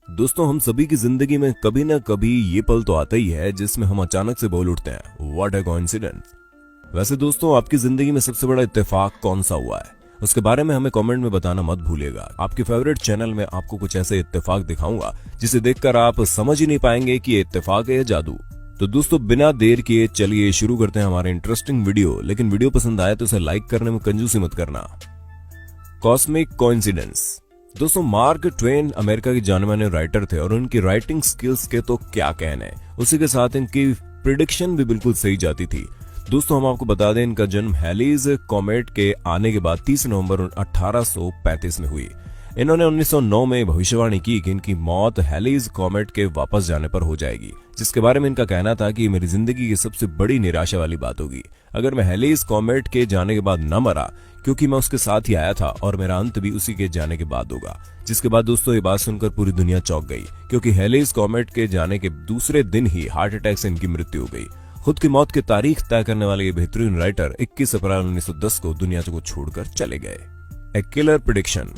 दोस्तों, हम सभी की जिंदगी में कभी ना कभी ये पल तो आता ही है जिसमें हम अचानक से बोल उठते हैं, व्हाट अ कोइंसिडेंस। वैसे दोस्तों, आपकी जिंदगी में सबसे बड़ा इत्तेफाक कौन सा हुआ है, उसके बारे में हमें कमेंट में बताना मत भूलिएगा। आपके फेवरेट चैनल में आपको कुछ ऐसे इत्तेफाक दिखाऊंगा जिसे देखकर आप समझ ही नहीं पाएंगे कि ये इत्तेफाक है या जादू। तो दोस्तों, बिना देर किए चलिए शुरू करते हैं हमारे इंटरेस्टिंग वीडियो। लेकिन वीडियो पसंद आए तो इसे लाइक करने में कंजूसी मत करना। Cosmic coincidence. दोस्तों, मार्क ट्वेन अमेरिका के जाने माने राइटर थे और उनकी राइटिंग स्किल्स के तो क्या कहने, उसी के साथ इनकी प्रिडिक्शन भी बिल्कुल सही जाती थी। दोस्तों, हम आपको बता दें, इनका जन्म हैलीज कॉमेट के आने के बाद 30 नवंबर 1835 में हुई। इन्होंने 1909 में भविष्यवाणी की कि इनकी मौत हैलीज कॉमेट के वापस जाने पर हो जाएगी, जिसके बारे में इनका कहना था कि मेरी जिंदगी की सबसे बड़ी निराशा वाली बात होगी अगर मैं हैलीज कॉमेट के जाने के बाद न मरा, क्योंकि मैं उसके साथ ही आया था और मेरा अंत भी उसी के जाने के बाद होगा। जिसके बाद दोस्तों, ये बात सुनकर पूरी दुनिया चौंक गई, क्योंकि हैलीज कॉमेट के जाने के दूसरे दिन ही हार्ट अटैक से इनकी मृत्यु हो गई। खुद की मौत की तारीख तय करने वाले ये बेहतरीन राइटर 21 अप्रैल 1910 को दुनिया को छोड़कर चले गए। A killer prediction.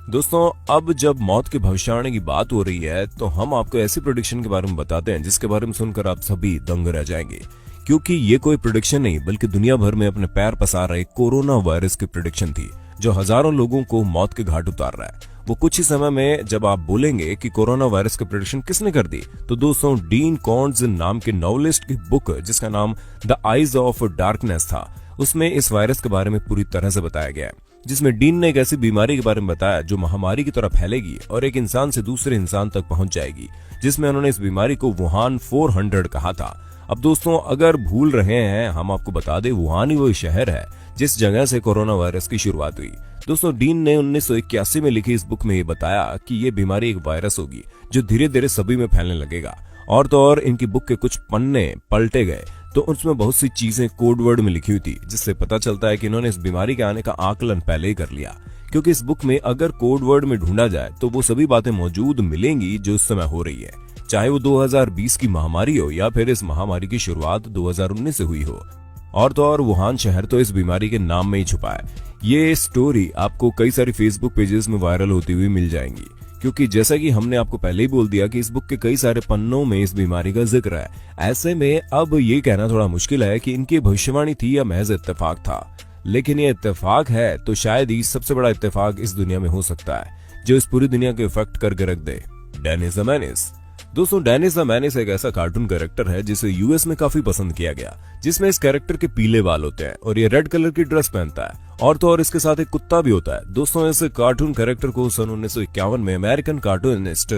दोस्तों, अब जब मौत की भविष्यवाणी की बात हो रही है तो हम आपको ऐसी प्रेडिक्शन के बारे में बताते हैं जिसके बारे में सुनकर आप सभी दंग रह जाएंगे, क्योंकि ये कोई प्रेडिक्शन नहीं बल्कि दुनिया भर में अपने पैर पसार रहे कोरोना वायरस की प्रेडिक्शन थी, जो हजारों लोगों को मौत के घाट उतार रहा है। वो कुछ ही समय में जब आप बोलेंगे कि कोरोना वायरस की प्रेडिक्शन किसने कर दी, तो दोस्तों, डीन कॉन्ट्ज नाम के नॉवलिस्ट की बुक जिसका नाम द आइज ऑफ डार्कनेस था, उसमें इस वायरस के बारे में पूरी तरह से बताया गया है, जिसमें डीन ने एक ऐसी बीमारी के बारे में बताया जो महामारी की तरह फैलेगी और एक इंसान से दूसरे इंसान तक पहुंच जाएगी, जिसमें उन्होंने इस बीमारी को वुहान 400 कहा था। अब दोस्तों, अगर भूल रहे हैं, हम आपको बता दें, वुहान ही वही शहर है जिस जगह से कोरोना वायरस की शुरुआत हुई। दोस्तों, डीन ने 1981 में लिखी इस बुक में ये बताया कि ये बीमारी एक वायरस होगी जो धीरे धीरे सभी में फैलने लगेगा। और तो और इनकी बुक के कुछ पन्ने पलटे गए तो उसमें बहुत सी चीजें कोड वर्ड में लिखी हुई थी, जिससे पता चलता है कि इन्होंने इस बीमारी के आने का आकलन पहले ही कर लिया, क्योंकि इस बुक में अगर कोड वर्ड में ढूंढा जाए तो वो सभी बातें मौजूद मिलेंगी जो इस समय हो रही है, चाहे वो 2020 की महामारी हो या फिर इस महामारी की शुरुआत 2019 से हुई हो। और तो और वुहान शहर तो इस बीमारी के नाम में ही छुपा है। ये स्टोरी आपको कई सारी फेसबुक पेजेस में वायरल होती हुई मिल जाएंगी, क्योंकि जैसा कि हमने आपको पहले ही बोल दिया कि इस बुक के कई सारे पन्नों में इस बीमारी का जिक्र है। ऐसे में अब ये कहना थोड़ा मुश्किल है कि इनकी भविष्यवाणी थी या महज इत्तेफाक था, लेकिन ये इत्तेफाक है तो शायद ही सबसे बड़ा इत्तेफाक इस दुनिया में हो सकता है जो इस पूरी दुनिया को इफेक्ट करके रख दे। Dennis the Menace. दोस्तों, डेनिस द मेनिस एक ऐसा कार्टून कैरेक्टर है जिसे यूएस में काफी पसंद किया गया, जिसमें इस कैरेक्टर के पीले बाल होते हैं और ये रेड कलर की ड्रेस पहनता है, और तो और इसके साथ एक कुत्ता भी होता है। दोस्तों, इस कार्टून कैरेक्टर को सन 1951 में अमेरिकन कार्टूनिस्ट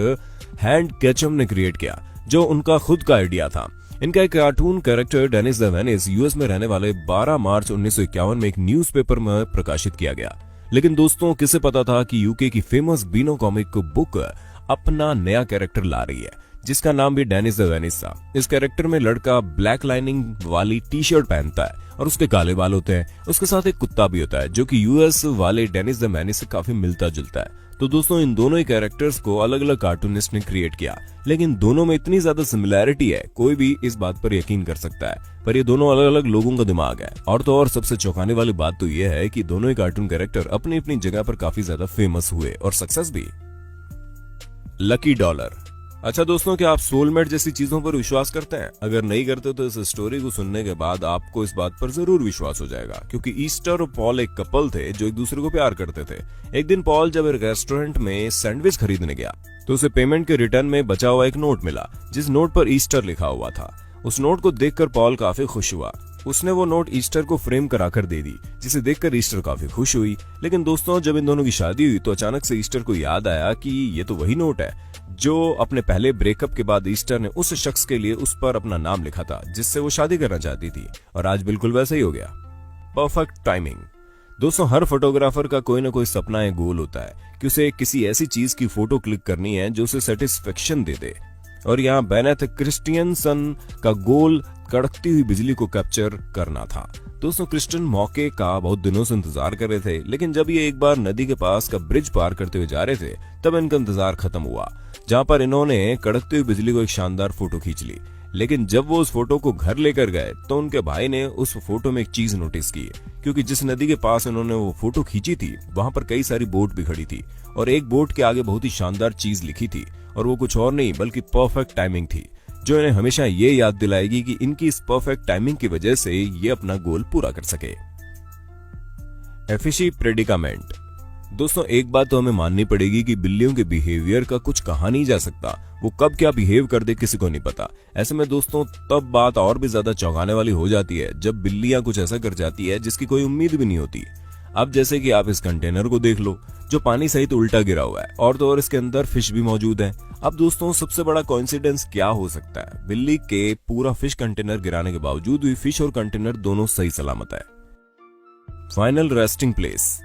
हैंड केचम ने क्रिएट किया, जो उनका खुद का आइडिया था। इनका एक cartoon character Dennis the Menace US में रहने वाले 12 मार्च 1951 में एक न्यूज़पेपर में प्रकाशित किया गया। लेकिन दोस्तों, किसे पता था कि यूके की फेमस बीनो कॉमिक बुक अपना नया कैरेक्टर ला रही है, जिसका नाम भी डेनिस द मेनिस था। इस कैरेक्टर में लड़का ब्लैक लाइनिंग वाली टी शर्ट पहनता है और उसके काले बाल होते हैं। उसके साथ एक कुत्ता भी होता है जो कि यूएस वाले डेनिस द मेनिस से काफी मिलता जुलता है। तो दोस्तों, इन दोनों ही कैरेक्टर्स को अलग अलग कार्टूनिस्ट ने क्रिएट किया, लेकिन दोनों में इतनी ज्यादा सिमिलैरिटी है कोई भी इस बात पर यकीन कर सकता है, पर ये दोनों अलग अलग लोगों का दिमाग है। और तो और सबसे चौंकाने वाली बात तो ये है कि दोनों ही कार्टून कैरेक्टर अपनी अपनी जगह पर काफी ज्यादा फेमस हुए और सक्सेस भी। Lucky dollar. अच्छा दोस्तों, क्या आप सोलमेट जैसी चीजों पर विश्वास करते हैं? अगर नहीं करते तो इस स्टोरी को सुनने के बाद आपको इस बात पर जरूर विश्वास हो जाएगा, क्योंकि ईस्टर और पॉल एक कपल थे जो एक दूसरे को प्यार करते थे। एक दिन पॉल जब एक रेस्टोरेंट में सैंडविच खरीदने गया तो उसे पेमेंट के रिटर्न में बचा हुआ एक नोट मिला, जिस नोट पर ईस्टर लिखा हुआ था। उस नोट को देखकर पॉल काफी खुश हुआ। उसने वो नोट ईस्टर को फ्रेम कराकर दे दी, जिसे देखकर ईस्टर काफी खुश हुई। लेकिन दोस्तों, जब इन दोनों की शादी हुई तो अचानक से ईस्टर को याद आया कि ये तो वही नोट है जो अपने पहले ब्रेकअप के बाद ईस्टर ने उस शख्स के लिए उस पर अपना नाम लिखा था जिससे वो शादी करना चाहती थी, और आज बिल्कुल वैसा ही हो गया। Perfect timing. दोस्तों, हर फोटोग्राफर का कोई ना कोई सपना या गोल होता है कि उसे किसी ऐसी चीज की फोटो क्लिक करनी है जो उसे सेटिस्फेक्शन दे दे, और यहाँ बेनेथ क्रिस्टियनसन का गोल कड़कती हुई बिजली को कैप्चर करना था। दोस्तों, क्रिस्टियन मौके का बहुत दिनों से इंतजार कर रहे थे, लेकिन जब ये एक बार नदी के पास का ब्रिज पार करते हुए जा रहे थे तब इनका इंतजार खत्म हुआ, जहां पर इन्होंने कड़कती हुई बिजली को एक शानदार फोटो खींच ली। लेकिन जब वो उस फोटो को घर लेकर गए तो उनके भाई ने उस फोटो में एक चीज नोटिस की, क्योंकि जिस नदी के पास उन्होंने वो फोटो खींची थी वहां पर कई सारी बोट भी खड़ी थी और एक बोर्ड के आगे बहुत ही शानदार चीज लिखी थी, और वो कुछ और नहीं बल्कि परफेक्ट टाइमिंग थी, जो इन्हें हमेशा ये याद दिलाएगी कि इनकी इस परफेक्ट टाइमिंग की वजह से ये अपना गोल पूरा कर सके। एफिशी प्रेडिकामेंट। दोस्तों एक बात तो हमें माननी पड़ेगी कि बिल्लियों के बिहेवियर का कुछ कहा नहीं जा सकता, वो कब क्या बिहेव कर दे किसी को नहीं पता। ऐसे में दोस्तों तब बात और भी ज्यादा चौंकाने वाली हो जाती है जब बिल्लियां कुछ ऐसा कर जाती है जिसकी कोई उम्मीद भी नहीं होती। अब जैसे कि आप इस कंटेनर को देख लो जो पानी सहित उल्टा गिरा हुआ है, और तो और इसके अंदर फिश भी मौजूद है। अब दोस्तों सबसे बड़ा कोइंसिडेंस क्या हो सकता है? बिल्ली के पूरा फिश कंटेनर गिराने के बावजूद भी फिश और कंटेनर दोनों सही सलामत है। Final resting place.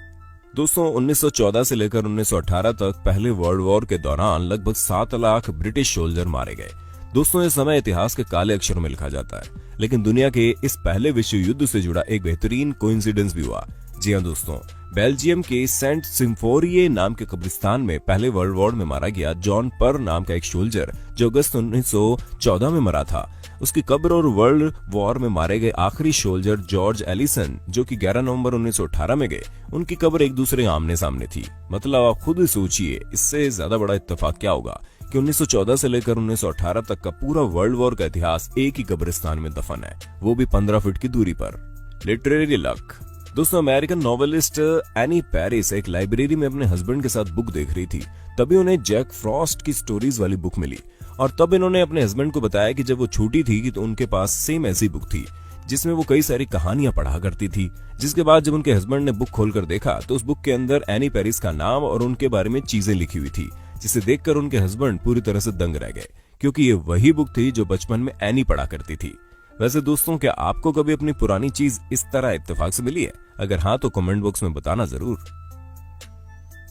दोस्तों 1914 से लेकर 1918 तक पहले वर्ल्ड वॉर के दौरान लगभग 7 लाख ब्रिटिश सोल्जर मारे गए। दोस्तों इस समय इतिहास के काले अक्षरों में लिखा जाता है, लेकिन दुनिया के इस पहले विश्व युद्ध से जुड़ा एक बेहतरीन कोइंसिडेंस भी हुआ। जी हाँ दोस्तों, बेल्जियम के सेंट सिम्फोरिये नाम के कब्रिस्तान में पहले वर्ल्ड वॉर में मारा गया जॉन पर नाम का एक सोल्जर जो अगस्त 1914 में मरा था, उसकी कब्र और वर्ल्ड वॉर में मारे गए आखिरी सोल्जर जॉर्ज एलिसन जो कि 11 नवंबर 1918 में गए, उनकी कब्र एक दूसरे आमने सामने थी। मतलब आप खुद सोचिए इससे ज्यादा बड़ा इत्तेफाक क्या होगा कि 1914 से लेकर 1918 तक का पूरा वर्ल्ड वॉर का इतिहास एक ही कब्रिस्तान में दफन है, वो भी 15 फीट की दूरी पर। Literary luck. दोस्तों अमेरिकन नॉवेलिस्ट एनी पेरिस एक लाइब्रेरी में अपने हस्बैंड के साथ बुक देख रही थी, तभी उन्हें जैक फ्रॉस्ट की स्टोरीज वाली बुक मिली, और तब इन्होंने अपने हस्बैंड को बताया कि जब वो छोटी थी तो उनके पास सेम ऐसी बुक थी जिसमें वो कई सारी कहानियां पढ़ा करती थी। जिसके बाद जब उनके हस्बैंड ने बुक खोलकर देखा तो उस बुक के अंदर एनी पेरिस का नाम और उनके बारे में चीजें लिखी हुई थी, जिसे देखकर उनके हस्बैंड पूरी तरह से दंग रह गए, क्योंकि ये वही बुक थी जो बचपन में एनी पढ़ा करती थी। वैसे दोस्तों क्या आपको कभी अपनी पुरानी चीज इस तरह इत्तेफाक से मिली है? अगर हाँ तो कमेंट बॉक्स में बताना जरूर।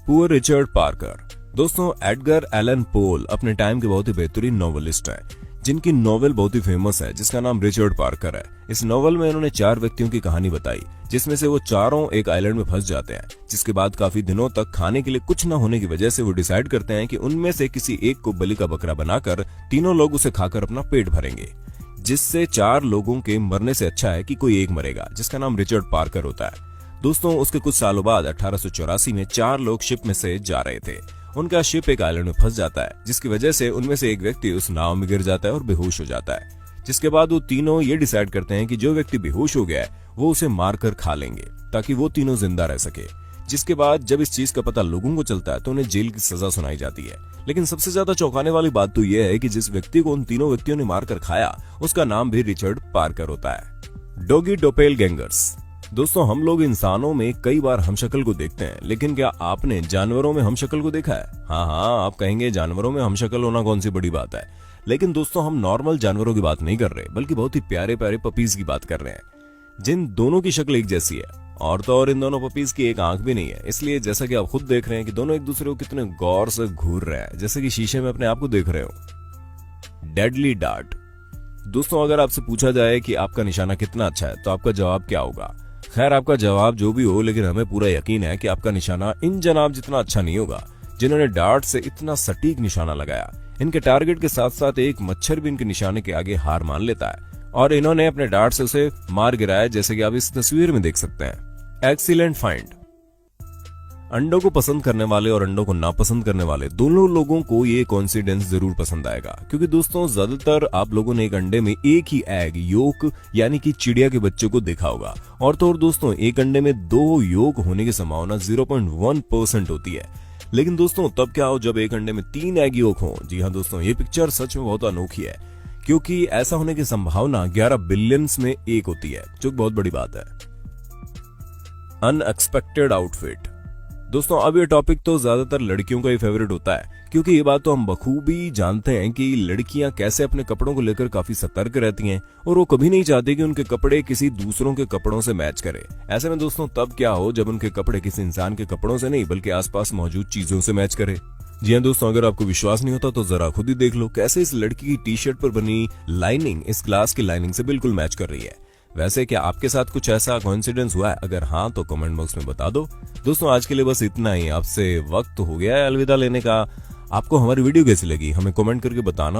Poor Richard Parker. दोस्तों एडगर एलन पोल अपने टाइम के बहुत ही बेहतरीन नॉवेलिस्ट हैं, जिनकी नॉवेल बहुत ही फेमस है जिसका नाम रिचर्ड पार्कर है। इस नॉवेल में इन्होंने 4 व्यक्तियों की कहानी बताई, जिसमें से वो चारों एक आइलैंड में फंस जाते हैं, जिसके बाद काफी दिनों तक खाने के लिए कुछ न होने की वजह से वो डिसाइड करते हैं कि उनमें से किसी एक को बलि का बकरा बनाकर तीनों लोग उसे खाकर अपना पेट भरेंगे, जिससे 4 लोगों के मरने से अच्छा है कि कोई एक मरेगा, जिसका नाम रिचर्ड पार्कर होता है। दोस्तों उसके कुछ सालों बाद 1884 में 4 लोग शिप में से जा रहे थे। उनका शिप एक आइलैंड में फंस जाता है, जिसकी वजह से उनमें से एक व्यक्ति उस नाव में गिर जाता है और बेहोश हो जाता है। जिसके बाद वो तीनों ये डिसाइड करते हैं कि जो व्यक्ति बेहोश हो गया है वो उसे मारकर खा लेंगे ताकि वो तीनों जिंदा रह सके। जिसके बाद जब इस चीज का पता लोगों को चलता है तो उन्हें जेल की सजा सुनाई जाती है। लेकिन सबसे ज्यादा चौंकाने वाली बात तो यह है कि जिस व्यक्ति को उन तीनों व्यक्तियों ने मारकर खाया उसका नाम भी रिचर्ड पार्कर होता है। डॉगी डोपेलगैंगर्स। दोस्तों हम लोग इंसानों में कई बार हमशक्ल को देखते हैं, लेकिन क्या आपने जानवरों में हमशक्ल को देखा है? हाँ आप कहेंगे जानवरों में हमशक्ल होना कौन सी बड़ी बात है, लेकिन दोस्तों हम नॉर्मल जानवरों की बात नहीं कर रहे, बल्कि बहुत ही प्यारे प्यारे पपीज की बात कर रहे हैं, जिन दोनों की शक्ल एक जैसी है, और तो और इन दोनों पपीज की एक आंख भी नहीं है। इसलिए जैसा कि आप खुद देख रहे हैं कि दोनों एक दूसरे को कितने गौर से घूर रहे हैं, जैसे कि शीशे में अपने आप को देख रहे हो। Deadly dart. दोस्तों अगर आपसे पूछा जाए कि आपका निशाना कितना अच्छा है तो आपका जवाब क्या होगा? खैर आपका जवाब जो भी हो, लेकिन हमें पूरा यकीन है कि आपका निशाना इन जनाब जितना अच्छा नहीं होगा जिन्होंने डार्ट से इतना सटीक निशाना लगाया। इनके टारगेट के साथ साथ एक मच्छर भी इनके निशाने के आगे हार मान लेता है, और इन्होंने अपने डार्ट से उसे मार गिराया, जैसे कि आप इस तस्वीर में देख सकते हैं। Excellent find. अंडों को पसंद करने वाले और अंडों को नापसंद करने वाले दोनों लोगों को ये कोइंसिडेंस जरूर पसंद आएगा, क्योंकि दोस्तों ज्यादातर आप लोगों ने एक अंडे में एक ही एग योक यानी कि चिड़िया के बच्चों को देखा होगा, और तो और दोस्तों एक अंडे में 2 योक होने की संभावना 0.1% होती है। लेकिन दोस्तों तब क्या हो जब एक अंडे में 3 एग योक हो? जी हाँ दोस्तों ये पिक्चर सच में बहुत अनोखी है, क्योंकि ऐसा होने की संभावना 11 बिलियंस में 1 होती है, जो बहुत बड़ी बात है। Unexpected outfit. दोस्तों अब ये टॉपिक तो ज्यादातर लड़कियों का ही फेवरेट होता है, क्योंकि ये बात तो हम बखूबी जानते हैं कि लड़कियां कैसे अपने कपड़ों को लेकर काफी सतर्क रहती हैं, और वो कभी नहीं चाहती कि उनके कपड़े किसी दूसरों के कपड़ों से मैच करे। ऐसे में दोस्तों तब क्या हो जब उनके कपड़े किसी इंसान के कपड़ों से नहीं बल्कि आसपास मौजूद चीजों से मैच करे। जी हाँ दोस्तों अगर आपको विश्वास नहीं होता तो जरा खुद ही देख लो कैसे इस लड़की की टी शर्ट पर बनी लाइनिंग इस ग्लास की लाइनिंग से बिल्कुल मैच कर रही है। वैसे क्या आपके साथ कुछ ऐसा कोइंसिडेंस हुआ है? अगर हाँ तो कमेंट बॉक्स में बता दो। दोस्तों आज के लिए बस इतना ही, आपसे वक्त हो गया है अलविदा लेने का। आपको हमारी वीडियो कैसी लगी हमें कमेंट करके बताना।